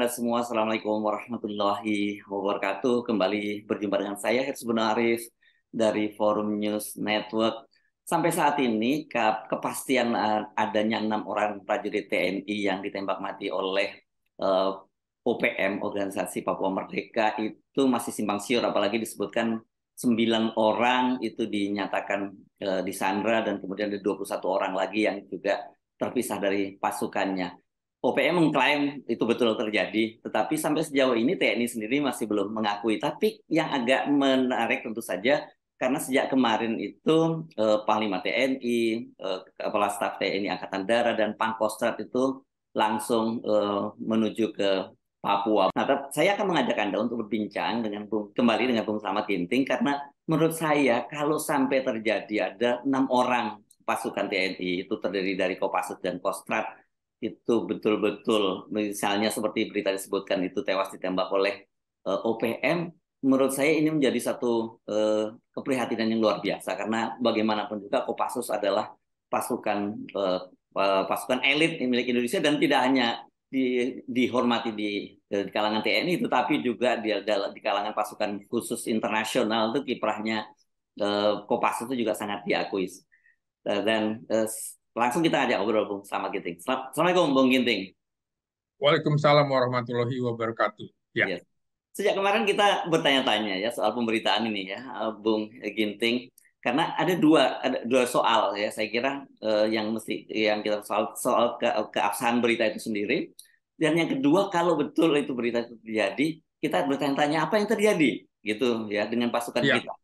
Anda semua. Assalamualaikum warahmatullahi wabarakatuh. Kembali berjumpa dengan saya, Hirsbun Arif, dari Forum News Network. Sampai saat ini, kepastian adanya 6 orang prajurit TNI yang ditembak mati oleh OPM, Organisasi Papua Merdeka, itu masih simpang siur, apalagi disebutkan 9 orang itu dinyatakan disandra, dan kemudian ada 21 orang lagi yang juga terpisah dari pasukannya. OPM mengklaim itu betul terjadi, tetapi sampai sejauh ini TNI sendiri masih belum mengakui. Tapi yang agak menarik tentu saja, karena sejak kemarin itu Panglima TNI, Kepala Staf TNI Angkatan Darat, dan Pangkostrat itu langsung menuju ke Papua. Nah, saya akan mengajak Anda untuk berbincang kembali dengan Bung Slamet Ginting, karena menurut saya kalau sampai terjadi ada 6 orang pasukan TNI itu terdiri dari Kopassus dan Kostrat, itu betul-betul misalnya seperti berita disebutkan itu tewas ditembak oleh OPM, menurut saya ini menjadi satu keprihatinan yang luar biasa, karena bagaimanapun juga Kopassus adalah pasukan pasukan elit milik Indonesia, dan tidak hanya dihormati di kalangan TNI, tetapi juga di kalangan pasukan khusus internasional itu kiprahnya Kopassus itu juga sangat diakui. Dan langsung kita ajak ngobrol Bung Slamet Ginting. Assalamualaikum Bung Ginting. Waalaikumsalam warahmatullahi wabarakatuh. Ya, Yes. Sejak kemarin kita bertanya-tanya ya soal pemberitaan ini ya, Bung Ginting, karena ada dua soal ya, saya kira yang kita soal keabsahan berita itu sendiri, dan yang kedua, kalau betul itu berita itu terjadi, kita bertanya-tanya apa yang terjadi gitu ya dengan pasukan ya, kita.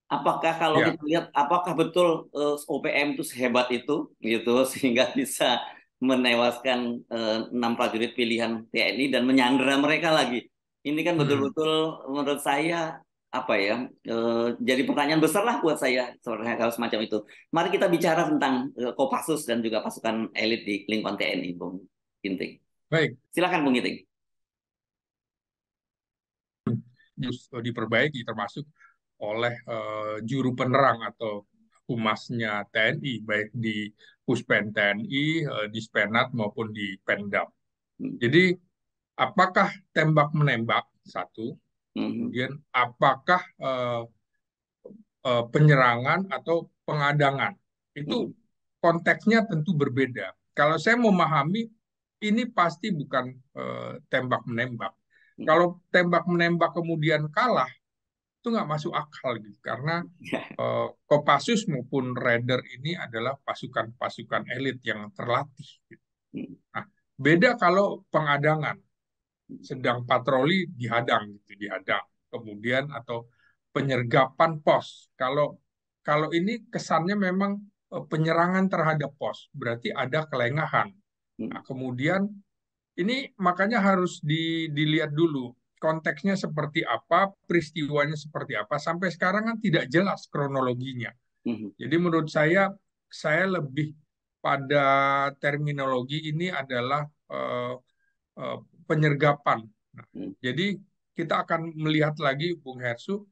Apakah kalau ya. kita lihat, apakah betul OPM itu sehebat itu gitu sehingga bisa menewaskan 6 prajurit pilihan TNI dan menyandera mereka lagi? Ini kan Hmm. betul-betul menurut saya apa ya, jadi pertanyaan besar lah buat saya sebenarnya kalau semacam itu. Mari kita bicara tentang Kopassus dan juga pasukan elit di lingkungan TNI, Bung Ginting. Baik, Silakan Bung Ginting. justru diperbaiki termasuk oleh juru penerang atau humasnya TNI, baik di Puspen TNI, di Spenat maupun di Pemdam. Hmm. Jadi, apakah tembak menembak satu, Hmm. kemudian apakah penyerangan atau pengadangan itu Hmm. konteksnya tentu berbeda. Kalau saya memahami ini pasti bukan tembak menembak. Hmm. Kalau tembak menembak kemudian kalah itu nggak masuk akal gitu, karena Kopassus maupun Raider ini adalah pasukan-pasukan elit yang terlatih gitu. Hmm. Nah, beda kalau pengadangan, sedang patroli dihadang gitu, dihadang kemudian, atau penyergapan pos. Kalau kalau ini kesannya memang penyerangan terhadap pos, berarti ada kelengahan. Hmm. Nah, kemudian ini makanya harus dilihat dulu konteksnya seperti apa, peristiwanya seperti apa. Sampai sekarang kan tidak jelas kronologinya. Hmm. Jadi menurut saya lebih pada terminologi ini adalah eh, penyergapan. Nah, Hmm. jadi kita akan melihat lagi, Bung Hersu,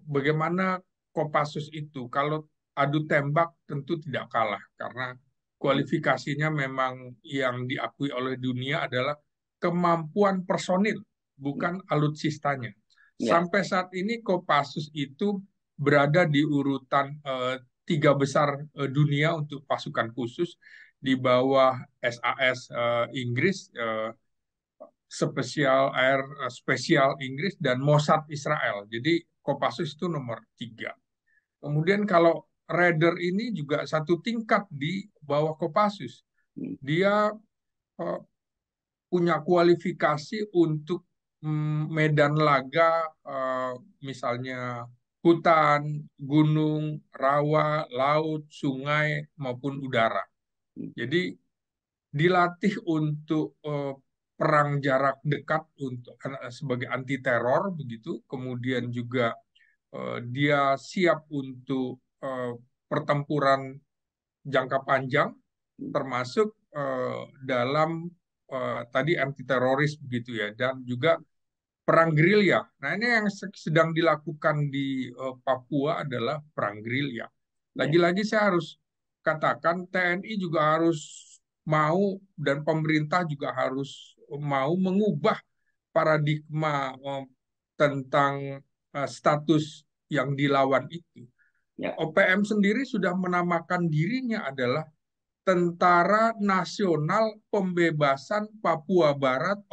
bagaimana Kopassus itu kalau adu tembak tentu tidak kalah, karena Hmm. kualifikasinya memang yang diakui oleh dunia adalah kemampuan personil, Hmm. bukan alutsistanya. Ya. Sampai saat ini Kopassus itu berada di urutan 3 besar dunia untuk pasukan khusus, di bawah SAS Inggris, spesial Inggris, dan Mossad Israel. Jadi Kopassus itu nomor 3. Kemudian kalau Raider ini juga satu tingkat di bawah Kopassus. Hmm. Dia eh, punya kualifikasi untuk medan laga, misalnya hutan, gunung, rawa, laut, sungai maupun udara. Hmm. Jadi dilatih untuk perang jarak dekat untuk sebagai anti teror begitu, kemudian juga dia siap untuk pertempuran jangka panjang, Hmm. termasuk dalam tadi anti teroris begitu ya, dan juga perang gerilya. Nah, ini yang sedang dilakukan di Papua adalah perang gerilya. Ya. Lagi-lagi saya harus katakan TNI juga harus mau, dan pemerintah juga harus mau mengubah paradigma tentang status yang dilawan itu. Ya. OPM sendiri sudah menamakan dirinya adalah Tentara Nasional Pembebasan Papua Barat eh,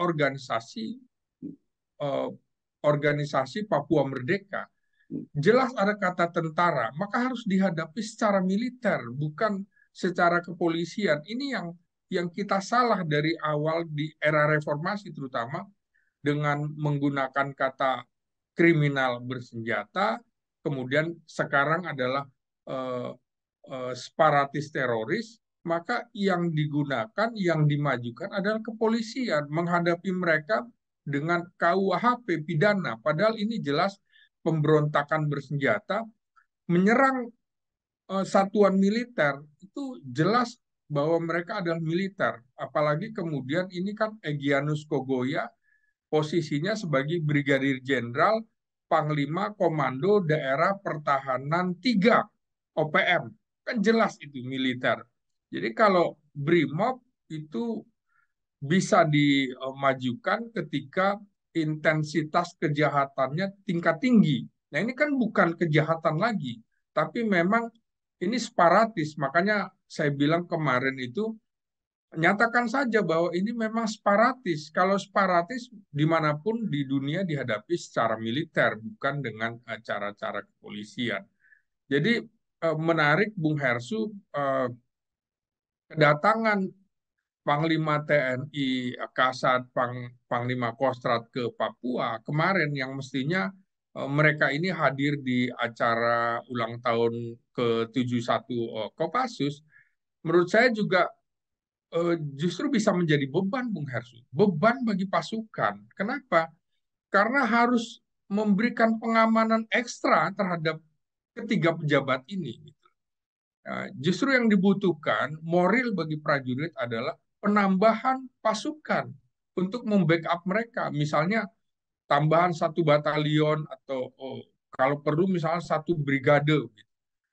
organisasi Papua Merdeka. Jelas ada kata tentara, maka harus dihadapi secara militer, bukan secara kepolisian. Ini yang kita salah dari awal di era reformasi terutama dengan menggunakan kata kriminal bersenjata, kemudian sekarang adalah eh, separatis teroris, maka yang digunakan, yang dimajukan adalah kepolisian menghadapi mereka dengan KUHP pidana. Padahal ini jelas pemberontakan bersenjata menyerang satuan militer itu jelas bahwa mereka adalah militer. Apalagi kemudian ini kan Egyanus Kogoya posisinya sebagai Brigadir Jenderal Panglima Komando Daerah Pertahanan 3 OPM. Kan jelas itu militer. Jadi kalau BRIMOB itu bisa dimajukan ketika intensitas kejahatannya tingkat tinggi. Nah ini kan bukan kejahatan lagi, tapi memang ini separatis. Makanya saya bilang kemarin itu nyatakan saja bahwa ini memang separatis. Kalau separatis dimanapun di dunia dihadapi secara militer, bukan dengan cara-cara kepolisian. Jadi menarik Bung Hersu, kedatangan Panglima TNI Kasat Panglima Kostrat ke Papua kemarin yang mestinya mereka ini hadir di acara ulang tahun ke-71 Kopassus, menurut saya juga justru bisa menjadi beban, Bung Hersu. Beban bagi pasukan. Kenapa? Karena harus memberikan pengamanan ekstra terhadap ketiga pejabat ini. Justru yang dibutuhkan moral bagi prajurit adalah penambahan pasukan untuk membackup mereka. Misalnya tambahan satu batalion atau kalau perlu misalnya satu brigade.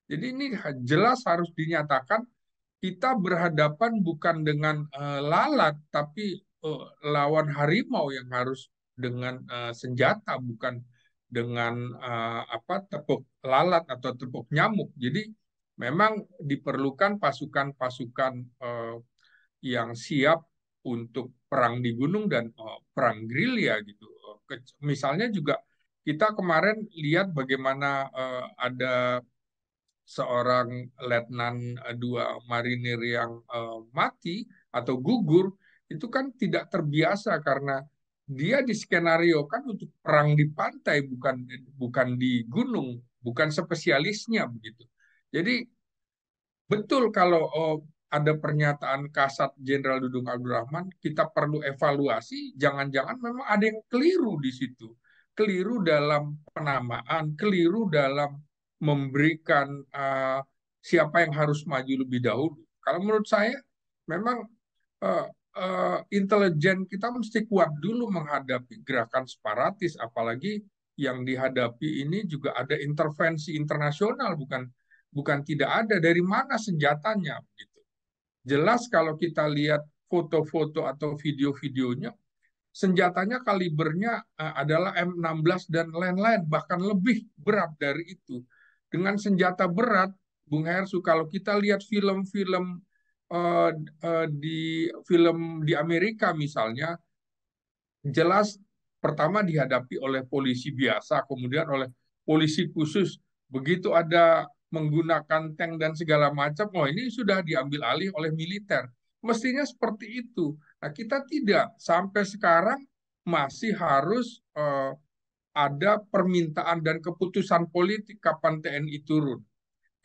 Jadi ini jelas harus dinyatakan kita berhadapan bukan dengan lalat, tapi lawan harimau yang harus dengan senjata, bukan dengan tepuk lalat atau tepuk nyamuk. Jadi memang diperlukan pasukan-pasukan yang siap untuk perang di gunung dan perang gerilya gitu. Misalnya juga kita kemarin lihat bagaimana ada seorang letnan dua marinir yang mati atau gugur, itu kan tidak terbiasa karena dia diskenariokan untuk perang di pantai, bukan bukan di gunung, bukan spesialisnya begitu. Jadi betul kalau ada pernyataan Kasat Jenderal Dudung Abdurrahman, kita perlu evaluasi, jangan-jangan memang ada yang keliru di situ. Keliru dalam penamaan, keliru dalam memberikan siapa yang harus maju lebih dahulu. Kalau menurut saya, memang uh, intelijen kita mesti kuat dulu menghadapi gerakan separatis, apalagi yang dihadapi ini juga ada intervensi internasional, bukan bukan tidak ada. Dari mana senjatanya gitu. Jelas kalau kita lihat foto-foto atau video-videonya, senjatanya kalibernya adalah M16 dan lain-lain, bahkan lebih berat dari itu. Dengan senjata berat, Bung Hersu, kalau kita lihat film-film uh, di Amerika misalnya, jelas pertama dihadapi oleh polisi biasa, kemudian oleh polisi khusus. Begitu ada menggunakan tank dan segala macam, oh ini sudah diambil alih oleh militer. Mestinya seperti itu. Nah, kita tidak. Sampai sekarang masih harus ada permintaan dan keputusan politik kapan TNI turun.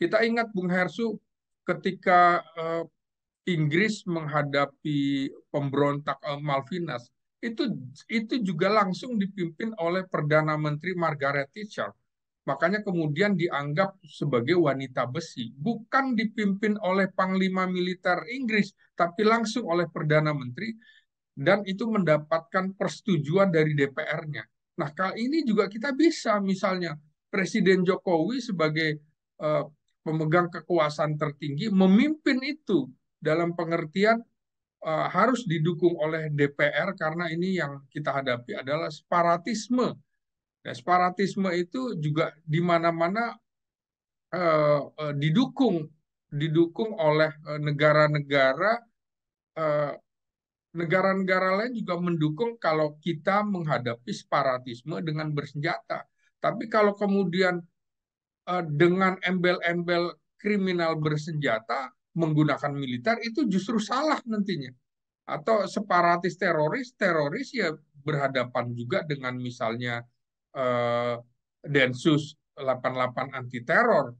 Kita ingat Bung Hersu ketika Inggris menghadapi pemberontak Malvinas, itu itu juga langsung dipimpin oleh Perdana Menteri Margaret Thatcher. Makanya kemudian dianggap sebagai wanita besi, bukan dipimpin oleh Panglima Militer Inggris, tapi langsung oleh Perdana Menteri, dan itu mendapatkan persetujuan dari DPR-nya. Nah, kali ini juga kita bisa misalnya Presiden Jokowi sebagai pemegang kekuasaan tertinggi memimpin itu dalam pengertian harus didukung oleh DPR karena ini yang kita hadapi adalah separatisme. Nah, separatisme itu juga di mana-mana didukung oleh negara-negara eh, negara-negara lain juga mendukung kalau kita menghadapi separatisme dengan bersenjata. Tapi kalau kemudian dengan embel-embel kriminal bersenjata menggunakan militer itu justru salah nantinya. Atau separatis teroris ya berhadapan juga dengan misalnya eh, Densus 88 anti teror.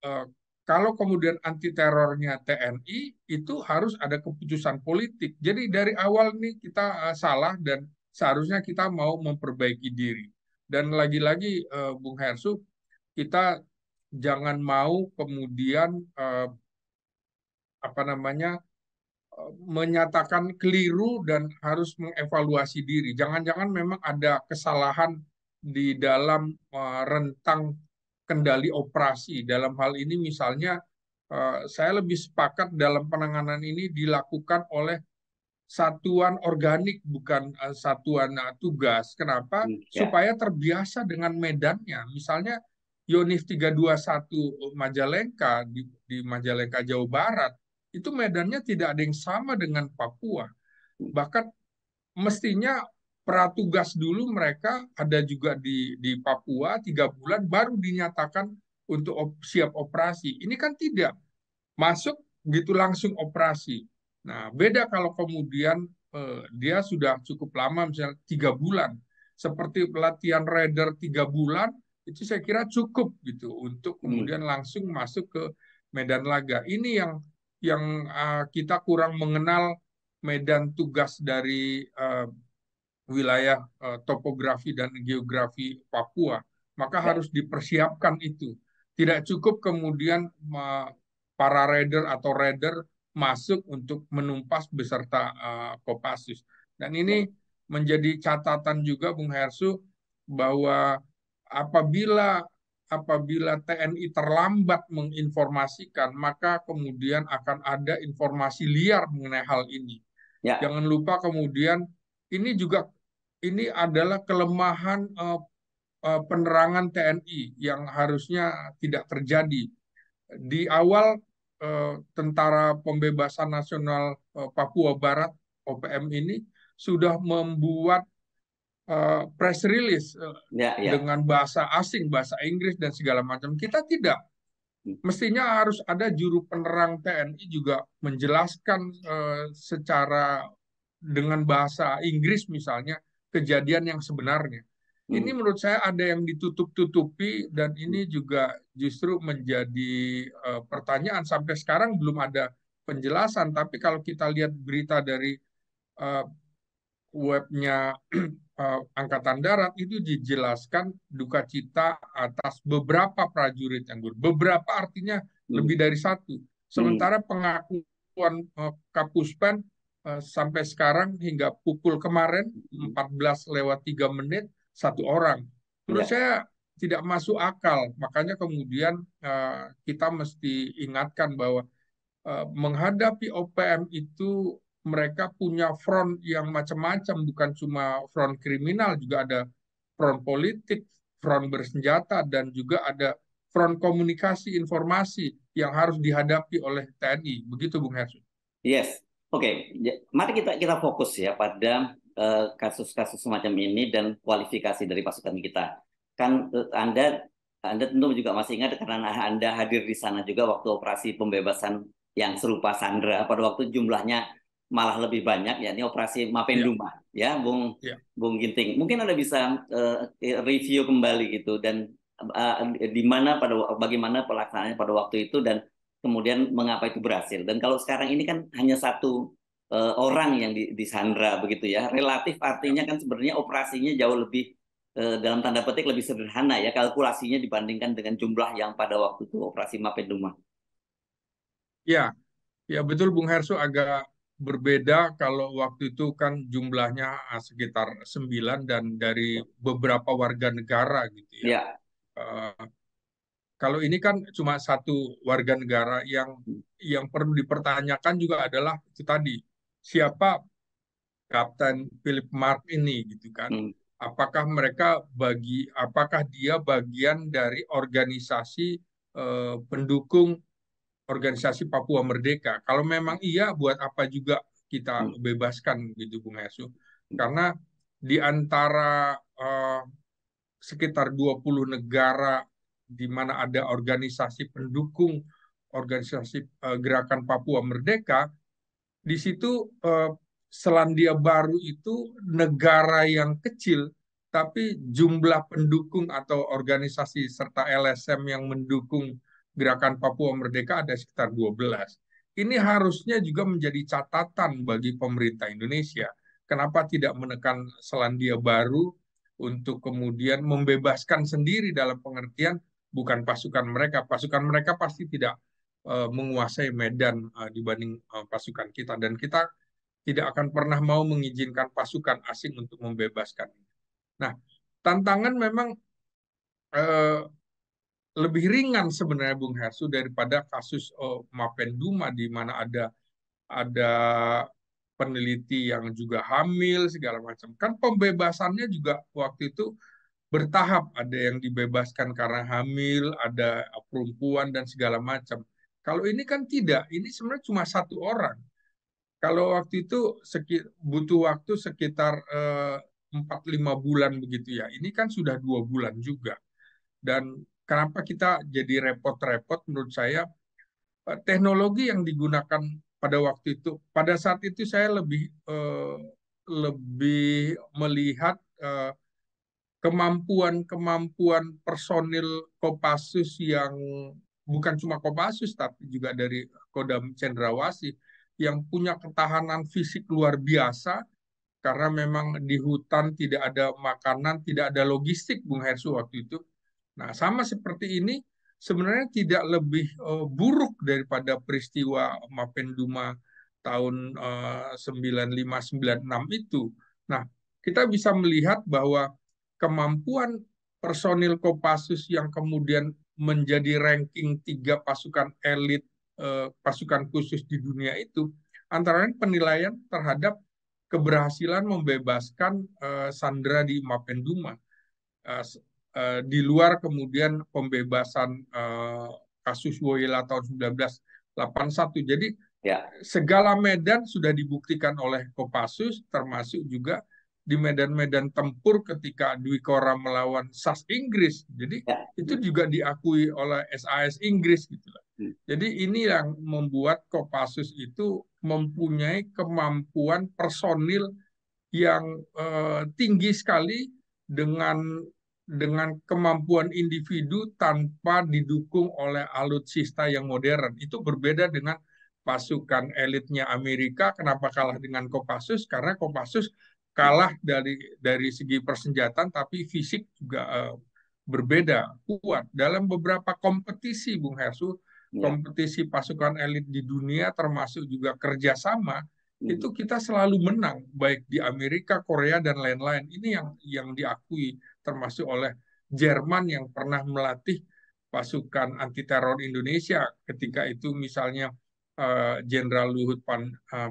Eh, Kalau kemudian anti terornya TNI itu harus ada keputusan politik. Jadi dari awal nih kita salah dan seharusnya kita mau memperbaiki diri. Dan lagi-lagi Bung Hersu, kita jangan mau kemudian apa namanya menyatakan keliru dan harus mengevaluasi diri. Jangan-jangan memang ada kesalahan di dalam rentang kendali operasi. Dalam hal ini misalnya saya lebih sepakat dalam penanganan ini dilakukan oleh satuan organik bukan satuan tugas. Kenapa? Ya. Supaya terbiasa dengan medannya. Misalnya Yonif 321 Majalengka di Majalengka Jawa Barat itu medannya tidak ada yang sama dengan Papua. Bahkan mestinya pratugas dulu mereka ada juga di Papua 3 bulan baru dinyatakan untuk siap operasi. Ini kan tidak masuk gitu langsung operasi. Nah, beda kalau kemudian dia sudah cukup lama, misalnya 3 bulan, seperti pelatihan raider 3 bulan, itu saya kira cukup gitu untuk Hmm. kemudian langsung masuk ke medan laga. Ini yang kita kurang mengenal medan tugas dari wilayah topografi dan geografi Papua, maka Ya. harus dipersiapkan itu. Tidak cukup kemudian para raider atau raider masuk untuk menumpas beserta Kopassus. Dan Ya. ini menjadi catatan juga Bung Hersu bahwa apabila apabila TNI terlambat menginformasikan, maka kemudian akan ada informasi liar mengenai hal ini. Ya. Jangan lupa kemudian ini juga ini adalah kelemahan penerangan TNI yang harusnya tidak terjadi. Di awal Tentara Pembebasan Nasional Papua Barat (OPM) ini sudah membuat press release Ya. Ya. dengan bahasa asing, bahasa Inggris dan segala macam. Kita tidak. Mestinya harus ada juru penerang TNI juga menjelaskan secara dengan bahasa Inggris misalnya kejadian yang sebenarnya. Ini Hmm. menurut saya ada yang ditutup-tutupi dan ini juga justru menjadi pertanyaan sampai sekarang belum ada penjelasan. Tapi kalau kita lihat berita dari eh, webnya Angkatan Darat itu dijelaskan duka cita atas beberapa prajurit yang gugur. Beberapa artinya Hmm. lebih dari satu. Hmm. Sementara pengakuan Kapuspen sampai sekarang hingga pukul kemarin Hmm. 14:03 satu orang. Menurut Ya. saya tidak masuk akal. Makanya kemudian kita mesti ingatkan bahwa menghadapi OPM itu mereka punya front yang macam-macam, bukan cuma front kriminal, juga ada front politik, front bersenjata, dan juga ada front komunikasi informasi yang harus dihadapi oleh TNI. Begitu, Bung Hersu. Yes. Oke. Mari kita fokus ya pada kasus-kasus semacam ini dan kualifikasi dari pasukan kita. Kan Anda tentu juga masih ingat karena Anda hadir di sana juga waktu operasi pembebasan yang serupa Sandra. Pada waktu jumlahnya malah lebih banyak, yakni operasi Ya, Mapenduma, ya, ya. Bung Ginting. Mungkin Anda bisa review kembali gitu dan di mana bagaimana pelaksanaannya pada waktu itu dan kemudian mengapa itu berhasil. Dan kalau sekarang ini kan hanya satu orang yang disandra begitu ya. Relatif Ya. artinya kan sebenarnya operasinya jauh lebih dalam tanda petik lebih sederhana ya kalkulasinya dibandingkan dengan jumlah yang pada waktu itu operasi Mapenduma. Ya, ya betul Bung Hersu, agak berbeda kalau waktu itu kan jumlahnya sekitar 9 dan dari beberapa warga negara gitu ya. Ya. Eh, Kalau ini kan cuma satu warga negara yang perlu dipertanyakan juga adalah itu tadi. siapa Kapten Philip Mark ini gitu kan. Hmm. Apakah dia bagian dari organisasi pendukung organisasi Papua Merdeka? Kalau memang iya, buat apa juga kita Hmm. bebaskan gitu Bung Hesu? Karena di antara sekitar 20 negara di mana ada organisasi pendukung organisasi Gerakan Papua Merdeka, di situ Selandia Baru itu negara yang kecil, tapi jumlah pendukung atau organisasi serta LSM yang mendukung Gerakan Papua Merdeka ada sekitar 12. Ini harusnya juga menjadi catatan bagi pemerintah Indonesia. Kenapa tidak menekan Selandia Baru untuk kemudian membebaskan sendiri dalam pengertian bukan pasukan mereka. Pasukan mereka pasti tidak menguasai medan dibanding pasukan kita, dan kita tidak akan pernah mau mengizinkan pasukan asing untuk membebaskan. Nah, tantangan memang eh, lebih ringan sebenarnya Bung Hersu daripada kasus Mapenduma di mana ada peneliti yang juga hamil segala macam. Kan pembebasannya juga waktu itu bertahap, ada yang dibebaskan karena hamil, ada perempuan dan segala macam. Kalau ini kan tidak, ini sebenarnya cuma satu orang. Kalau waktu itu butuh waktu sekitar 4-5 bulan begitu ya. Ini kan sudah 2 bulan juga. Dan kenapa kita jadi repot-repot menurut saya, teknologi yang digunakan pada waktu itu, pada saat itu saya lebih melihat kemampuan personil Kopassus yang bukan cuma Kopassus tapi juga dari Kodam Cendrawasih yang punya ketahanan fisik luar biasa, karena memang di hutan tidak ada makanan, tidak ada logistik Bung Hersu waktu itu. Nah, sama seperti ini sebenarnya tidak lebih buruk daripada peristiwa Mapenduma tahun 95-96 itu. Nah, kita bisa melihat bahwa kemampuan personil Kopassus yang kemudian menjadi ranking 3 pasukan elit pasukan khusus di dunia itu, antara lain penilaian terhadap keberhasilan membebaskan sandera di Mapenduma. Di luar kemudian pembebasan kasus Woyela tahun 1981. Jadi Ya, segala medan sudah dibuktikan oleh Kopassus, termasuk juga di medan-medan tempur ketika Dwi Korra melawan SAS Inggris. Jadi ya. itu juga diakui oleh SAS Inggris gitu. Hmm. Jadi ini yang membuat Kopassus itu mempunyai kemampuan personil yang tinggi sekali dengan kemampuan individu tanpa didukung oleh alutsista yang modern. Itu berbeda dengan pasukan elitnya Amerika. Kenapa kalah dengan Kopassus? Karena Kopassus kalah dari segi persenjataan, tapi fisik juga berbeda, kuat. Dalam beberapa kompetisi, Bung Hersu, Ya. kompetisi pasukan elit di dunia, termasuk juga kerjasama, Hmm. itu kita selalu menang, baik di Amerika, Korea, dan lain-lain. Ini yang diakui, termasuk oleh Jerman yang pernah melatih pasukan anti teror Indonesia ketika itu, misalnya Jenderal Luhut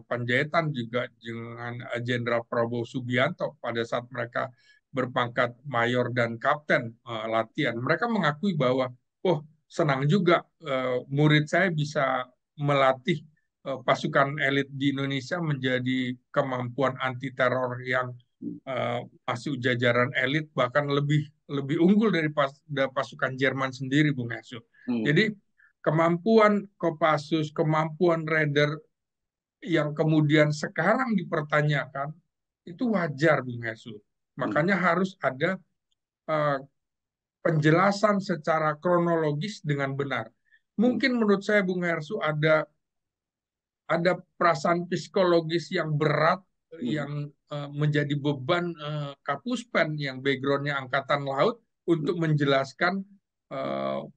Panjaitan juga dengan Jenderal Prabowo Subianto pada saat mereka berpangkat mayor dan kapten latihan. Mereka mengakui bahwa, oh senang juga murid saya bisa melatih pasukan elit di Indonesia menjadi kemampuan anti teror yang masuk jajaran elit, bahkan lebih lebih unggul dari pasukan Jerman sendiri, Bung Hesu. Hmm. Jadi kemampuan Kopassus, kemampuan Raider yang kemudian sekarang dipertanyakan itu wajar, Bung Hesu. Hmm. Makanya harus ada uh, penjelasan secara kronologis dengan benar. Hmm. Mungkin menurut saya, Bung Hersu, ada perasaan psikologis yang berat Hmm. yang menjadi beban Kapuspen yang backgroundnya Angkatan Laut Hmm. untuk menjelaskan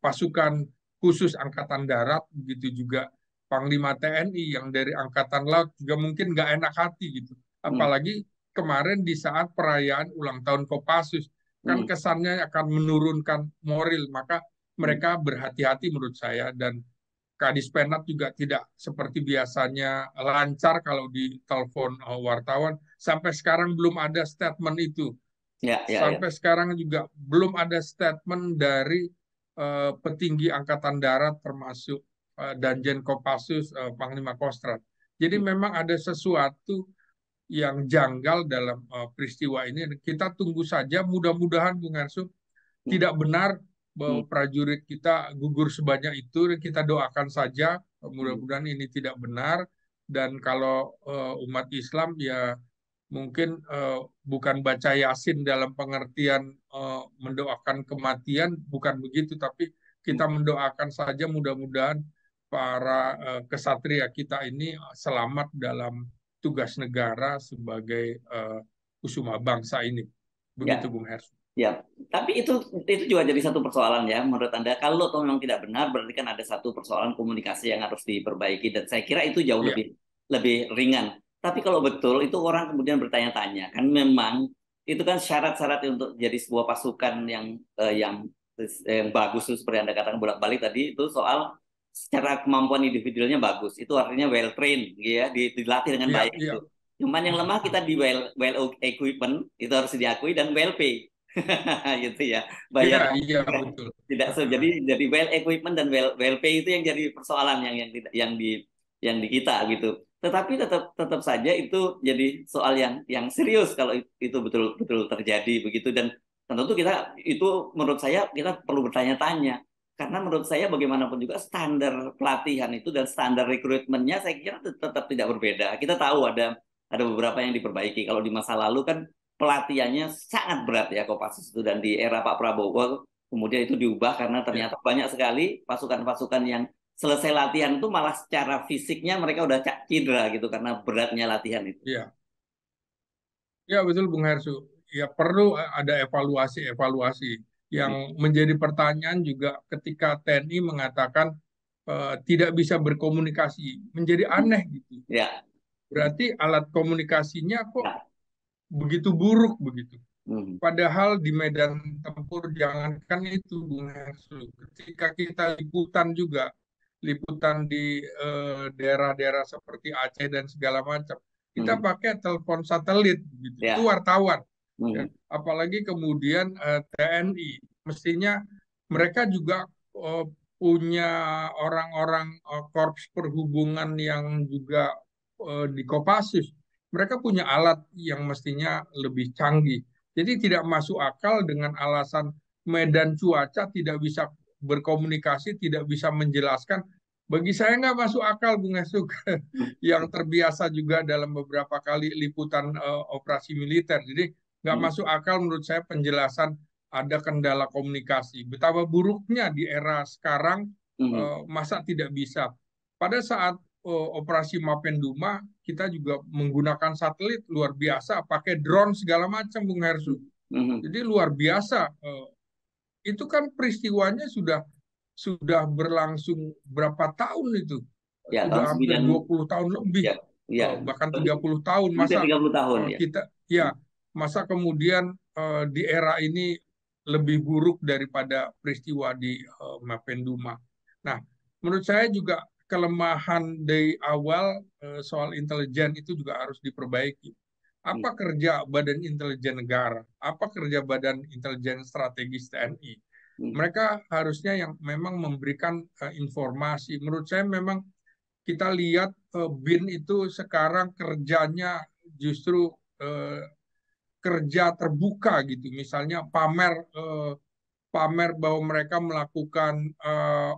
pasukan khusus Angkatan Darat, begitu juga Panglima TNI yang dari Angkatan Laut juga mungkin nggak enak hati gitu. Hmm. Apalagi kemarin di saat perayaan ulang tahun Kopassus, kan Hmm. kesannya akan menurunkan moral, maka Hmm. mereka berhati-hati menurut saya. Dan Kadis Penat juga tidak seperti biasanya lancar kalau di telepon wartawan. Sampai sekarang belum ada statement itu. Ya, ya, ya. Sampai sekarang juga belum ada statement dari petinggi Angkatan Darat termasuk Danjen Kopassus Panglima Kostrat. Jadi memang ada sesuatu yang janggal dalam peristiwa ini. Kita tunggu saja, mudah-mudahan Bung Arsul Hmm, tidak benar hmm, bahwa prajurit kita gugur sebanyak itu. Kita doakan saja, hmm. mudah-mudahan ini tidak benar. Dan kalau umat Islam ya mungkin bukan baca Yasin dalam pengertian mendoakan kematian, bukan begitu, tapi kita mendoakan saja mudah-mudahan para kesatria kita ini selamat dalam tugas negara sebagai kusuma bangsa ini. Begitu Ya, Bung Hers. ya. Tapi itu juga jadi satu persoalan ya menurut Anda. Kalau toh memang tidak benar, berarti kan ada satu persoalan komunikasi yang harus diperbaiki dan saya kira itu jauh Iya, lebih lebih ringan. Tapi kalau betul itu orang kemudian bertanya-tanya, kan memang itu kan syarat-syarat untuk jadi sebuah pasukan yang bagus itu seperti Anda katakan bolak-balik tadi itu soal secara kemampuan individualnya bagus. Itu artinya well trained gitu ya, dilatih dengan iya, baik iya. itu. Cuman yang lemah kita di well equipment itu harus diakui dan well pay gitu ya Iya, bayar iya, betul. tidak jadi well equipment dan well pay itu yang jadi persoalan yang tidak yang di kita gitu tetapi tetap tetap saja itu jadi soal yang serius kalau itu betul betul terjadi begitu dan tentu kita itu menurut saya kita perlu bertanya-tanya karena menurut saya bagaimanapun juga standar pelatihan itu dan standar rekrutmennya saya kira tetap tidak berbeda kita tahu ada beberapa yang diperbaiki kalau di masa lalu kan pelatihannya sangat berat ya Kopassus itu dan di era Pak Prabowo kemudian itu diubah karena Iya, ternyata banyak sekali pasukan-pasukan yang selesai latihan itu malah secara fisiknya mereka udah cedera gitu karena beratnya latihan itu. iya. Ya, betul Bung Hersu. Ya, perlu ada evaluasi-evaluasi. Yang Hmm. menjadi pertanyaan juga ketika TNI mengatakan tidak bisa berkomunikasi, menjadi aneh gitu. Ya, Berarti alat komunikasinya kok ya. begitu buruk begitu. Hmm. Padahal di medan tempur jangankan itu, Bung Hersu. Ketika kita liputan juga, liputan di daerah-daerah seperti Aceh dan segala macam, kita Hmm. pakai telepon satelit, gitu. Itu Ya. wartawan. Ya. Hmm. Apalagi kemudian TNI, mestinya mereka juga eh, punya orang-orang korps perhubungan yang juga di Kopassus. Mereka punya alat yang mestinya lebih canggih. Jadi tidak masuk akal dengan alasan medan cuaca tidak bisa berkomunikasi, tidak bisa menjelaskan. Bagi saya nggak masuk akal, Bung Esuk, yang terbiasa juga dalam beberapa kali liputan operasi militer. Jadi nggak Hmm. masuk akal menurut saya penjelasan ada kendala komunikasi. Betapa buruknya di era sekarang, Hmm. masa tidak bisa. Pada saat operasi Mapenduma, kita juga menggunakan satelit luar biasa, pakai drone segala macam, Bung Hersu. Hmm. Jadi luar biasa. Itu kan peristiwanya sudah berlangsung berapa tahun itu? Ya, tahun Sudah hampir 9 20 tahun lebih, ya, ya. bahkan 30 tahun. Hampir Masa 30 tahun ya. kita, ya, masa kemudian di era ini lebih buruk daripada peristiwa di Mapenduma. Nah, menurut saya juga kelemahan dari awal soal intelijen itu juga harus diperbaiki. Hmm. Apa kerja Badan Intelijen Negara? Apa kerja Badan Intelijen Strategis TNI? Hmm. Mereka harusnya yang memang memberikan informasi. Menurut saya memang kita lihat BIN itu sekarang kerjanya justru eh, kerja terbuka gitu. Misalnya pamer bahwa mereka melakukan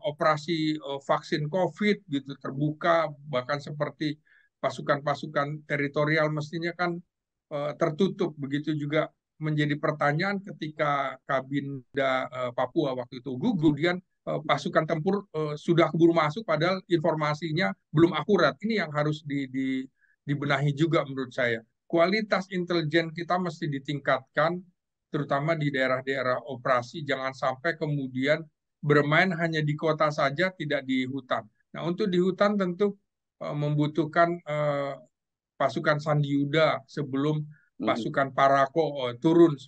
operasi vaksin COVID gitu terbuka, bahkan seperti pasukan-pasukan teritorial mestinya kan tertutup. Begitu juga menjadi pertanyaan ketika Kabinda Papua waktu itu gugur, kemudian pasukan tempur sudah keburu masuk padahal informasinya belum akurat. Ini yang harus dibenahi juga menurut saya. Kualitas intelijen kita mesti ditingkatkan, terutama di daerah-daerah operasi. Jangan sampai kemudian bermain hanya di kota saja, tidak di hutan. Nah, untuk di hutan tentu membutuhkan pasukan Sandi Yuda sebelum Hmm. pasukan Parako turun.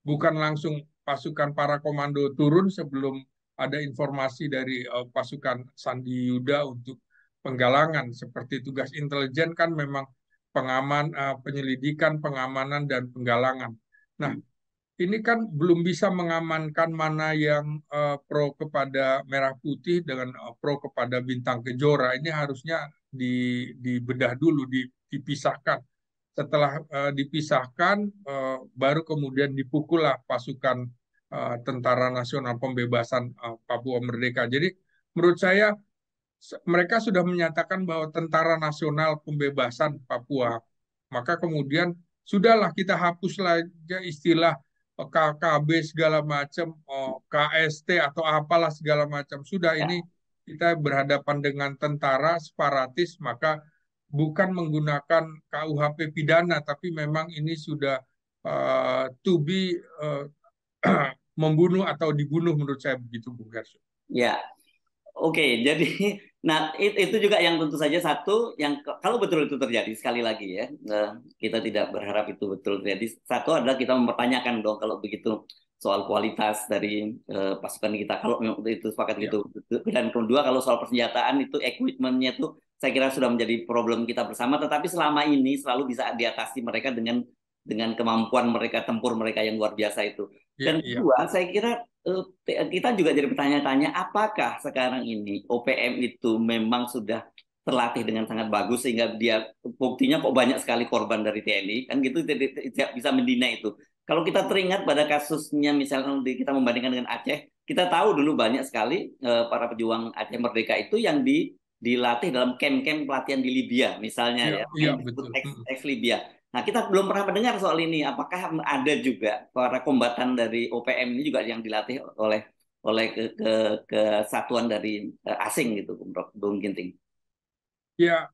Bukan langsung pasukan para komando turun sebelum ada informasi dari pasukan Sandi Yuda untuk penggalangan seperti tugas intelijen kan memang penyelidikan, pengamanan dan penggalangan. Nah, ini kan belum bisa mengamankan mana yang pro kepada Merah Putih dengan pro kepada Bintang Kejora. Ini harusnya dibedah dulu, dipisahkan. Setelah dipisahkan, baru kemudian dipukullah pasukan Tentara Nasional Pembebasan Papua Merdeka. Jadi menurut saya mereka sudah menyatakan bahwa Tentara Nasional Pembebasan Papua. Maka kemudian sudahlah kita hapus saja istilah KKB segala macam, KST atau apalah segala macam. Sudah ini kita berhadapan dengan tentara separatis, maka bukan menggunakan KUHP pidana, tapi memang ini sudah to be membunuh atau dibunuh menurut saya begitu, Bung Gerso. Ya, oke, jadi nah itu juga yang tentu saja satu yang kalau betul itu terjadi sekali lagi ya, kita tidak berharap itu betul terjadi. Satu adalah kita mempertanyakan dong kalau begitu soal kualitas dari pasukan kita kalau memang itu sepakat Ya, gitu. Dan kedua kalau soal persenjataan itu equipment-nya itu saya kira sudah menjadi problem kita bersama. Tetapi selama ini selalu bisa diatasi mereka dengan kemampuan mereka tempur mereka yang luar biasa itu. ya, Dan ya. kedua saya kira kita juga jadi bertanya-tanya apakah sekarang ini OPM itu memang sudah terlatih dengan sangat bagus sehingga dia buktinya kok banyak sekali korban dari TNI kan gitu tidak bisa mendina itu. Kalau kita teringat pada kasusnya misalkan kita membandingkan dengan Aceh, kita tahu dulu banyak sekali para pejuang Aceh Merdeka itu yang dilatih dalam camp-camp pelatihan di Libya misalnya Iya, ya, iya yang disebut betul. ex Libya. Nah, kita belum pernah mendengar soal ini. Apakah ada juga para kombatan dari OPM ini juga yang dilatih oleh oleh kesatuan dari asing gitu, Bung Ginting? Ya,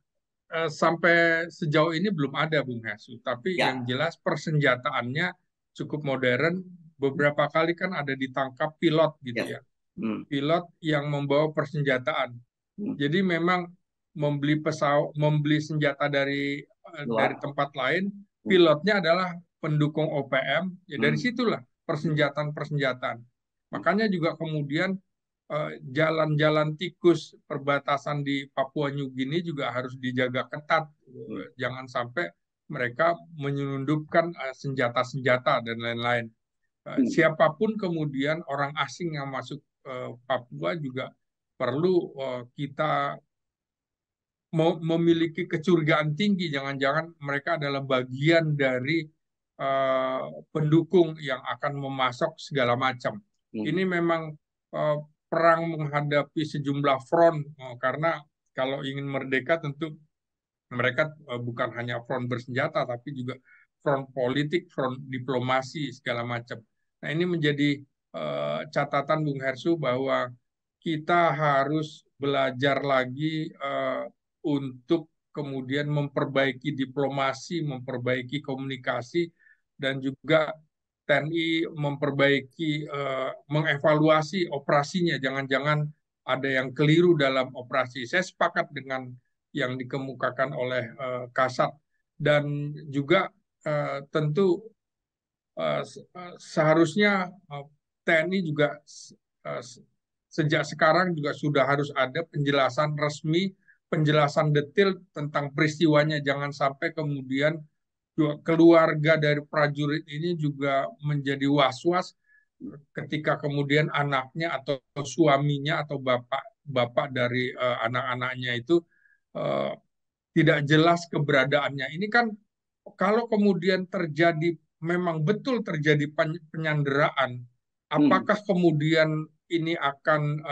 sampai sejauh ini belum ada, Bung Hesu. Tapi yang Ya, jelas persenjataannya cukup modern. Beberapa kali kan ada ditangkap pilot gitu ya. ya. Hmm, Pilot yang membawa persenjataan. hmm. Jadi memang membeli senjata dari Luar. tempat lain, Hmm, pilotnya adalah pendukung OPM. Ya dari hmm, situlah hmm, persenjataan-persenjataan. hmm, Makanya juga kemudian jalan-jalan tikus perbatasan di Papua New Guinea juga harus dijaga ketat. hmm, Jangan sampai mereka menyelundupkan senjata-senjata dan lain-lain. hmm, Siapapun kemudian orang asing yang masuk Papua juga perlu kita memiliki kecurigaan tinggi. Jangan-jangan mereka adalah bagian dari eh, pendukung yang akan memasok segala macam. hmm, Ini memang eh, perang menghadapi sejumlah front, karena kalau ingin merdeka tentu mereka bukan hanya front bersenjata tapi juga front politik, front diplomasi segala macam. Nah, ini menjadi catatan Bung Hersu bahwa kita harus belajar lagi untuk kemudian memperbaiki diplomasi, memperbaiki komunikasi, dan juga TNI memperbaiki, mengevaluasi operasinya. Jangan-jangan ada yang keliru dalam operasi. Saya sepakat dengan yang dikemukakan oleh Kasat, dan juga tentu seharusnya TNI juga uh, sejak sekarang juga sudah harus ada penjelasan resmi, penjelasan detail tentang peristiwanya. Jangan sampai kemudian keluarga dari prajurit ini juga menjadi was-was ketika kemudian anaknya atau suaminya atau bapak dari anak-anaknya itu uh, tidak jelas keberadaannya. Ini kan kalau kemudian terjadi, memang betul terjadi penyanderaan, hmm, apakah kemudian ini akan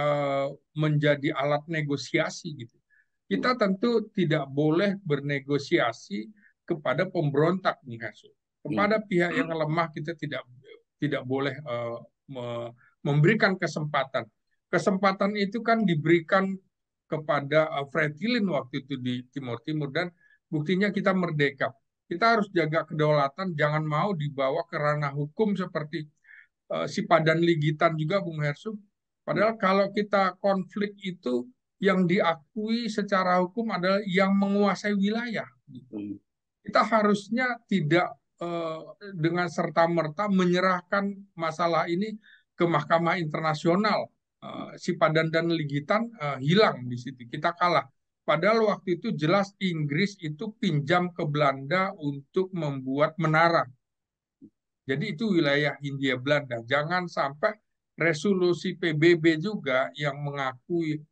menjadi alat negosiasi gitu? hmm, Kita tentu tidak boleh bernegosiasi kepada pemberontak, Bung Hasso. Kepada hmm, pihak yang lemah kita tidak boleh memberikan kesempatan. Kesempatan itu kan diberikan kepada Fredilin waktu itu di Timur Timur, dan buktinya kita merdeka. Kita harus jaga kedaulatan, jangan mau dibawa ke ranah hukum seperti si Padan Ligitan juga, Bung Hersuk. hmm, Padahal kalau kita konflik itu yang diakui secara hukum adalah yang menguasai wilayah. hmm, Kita harusnya tidak dengan serta-merta menyerahkan masalah ini ke Mahkamah Internasional Sipadan dan Ligitan hilang di situ. Kita kalah. Padahal waktu itu jelas Inggris itu pinjam ke Belanda untuk membuat menara. Jadi itu wilayah Hindia Belanda. Jangan sampai resolusi PBB juga yang mengakui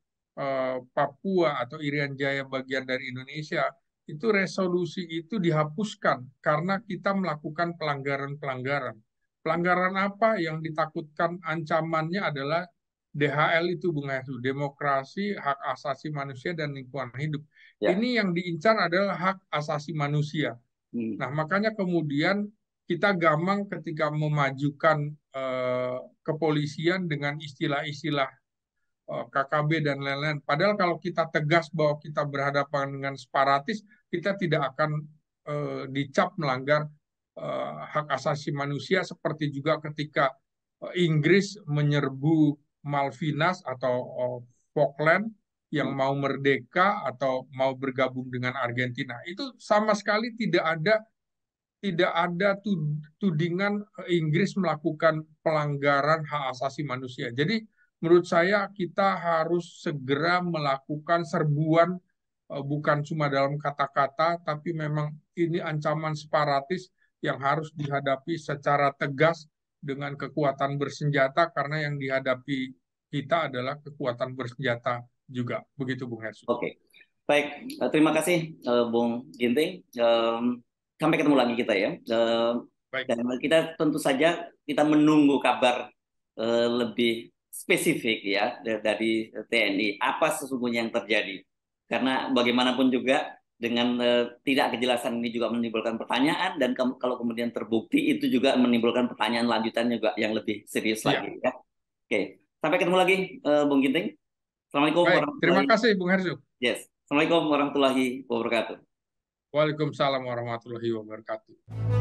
Papua atau Irian Jaya bagian dari Indonesia, itu resolusi itu dihapuskan karena kita melakukan pelanggaran-pelanggaran. Pelanggaran apa yang ditakutkan ancamannya adalah DHL itu, Bung Hesu, demokrasi, hak asasi manusia, dan lingkungan hidup. Ya. Ini yang diincar adalah hak asasi manusia. Hmm. Nah, makanya kemudian kita gamang ketika memajukan kepolisian dengan istilah-istilah KKB dan lain-lain. Padahal kalau kita tegas bahwa kita berhadapan dengan separatis, kita tidak akan dicap melanggar hak asasi manusia, seperti juga ketika Inggris menyerbu Malvinas atau Falkland yang mau merdeka atau mau bergabung dengan Argentina. Itu sama sekali tidak ada tudingan Inggris melakukan pelanggaran hak asasi manusia. Jadi menurut saya kita harus segera melakukan serbuan, bukan cuma dalam kata-kata, tapi memang ini ancaman separatis yang harus dihadapi secara tegas dengan kekuatan bersenjata, karena yang dihadapi kita adalah kekuatan bersenjata juga. Begitu, Bung Hersu. Oke, baik. Terima kasih, Bung Ginting. Sampai ketemu lagi kita ya. Baik, Dan kita tentu saja kita menunggu kabar lebih spesifik ya dari TNI. Apa sesungguhnya yang terjadi? Karena bagaimanapun juga dengan tidak kejelasan ini juga menimbulkan pertanyaan, dan kalau kemudian terbukti itu juga menimbulkan pertanyaan lanjutan juga yang lebih serius iya. lagi ya. Oke, sampai ketemu lagi, Bung Ginting. Assalamualaikum Baik, terima warahmatullahi kasih, Bung Hersu. Yes. Assalamualaikum warahmatullahi wabarakatuh. Waalaikumsalam warahmatullahi wabarakatuh.